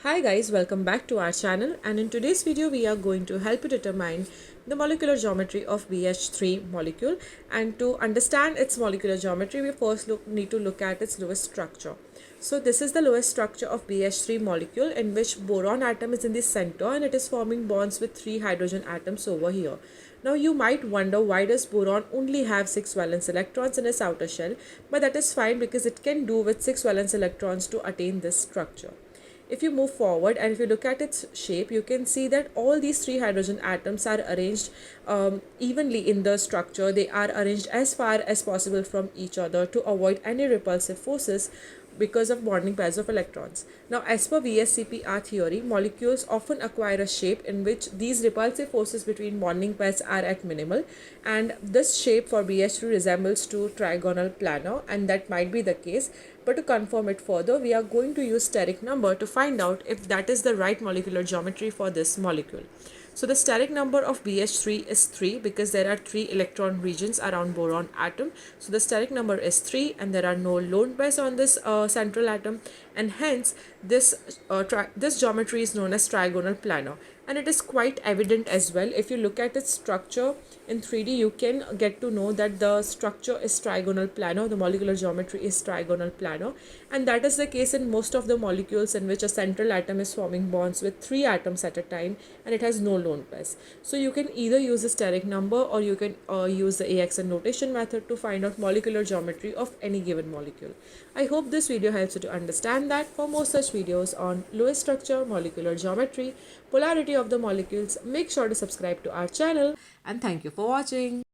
Hi guys, welcome back to our channel, and in today's video we are going to help you determine the molecular geometry of BH3 molecule. And to understand its molecular geometry, we first need to look at its lowest structure. So this is the lowest structure of BH3 molecule, in which boron atom is in the center and it is forming bonds with 3 hydrogen atoms over here. Now you might wonder, why does boron only have 6 valence electrons in its outer shell? But that is fine, because it can do with 6 valence electrons to attain this structure. If you move forward and if you look at its shape, you can see that all these 3 hydrogen atoms are arranged evenly in the structure. They are arranged as far as possible from each other to avoid any repulsive forces because of bonding pairs of electrons. Now, as per VSCPR theory, molecules often acquire a shape in which these repulsive forces between bonding pairs are at minimal, and this shape for BH3 resembles to trigonal planar, and that might be the case. But to confirm it further, we are going to use steric number to find out if that is the right molecular geometry for this molecule. So the steric number of BH3 is 3, because there are 3 electron regions around boron atom. So the steric number is 3, and there are no lone pairs on this central atom, and hence this geometry is known as trigonal planar. And it is quite evident as well. If you look at its structure in 3D, you can get to know that the structure is trigonal planar, the molecular geometry is trigonal planar, and that is the case in most of the molecules in which a central atom is forming bonds with 3 atoms at a time and it has no lone pairs. So you can either use the steric number, or you can use the AXN notation method to find out molecular geometry of any given molecule. I hope this video helps you to understand that. For more such videos on lowest structure, molecular geometry, polarity of the molecules, make sure to subscribe to our channel, and thank you for watching.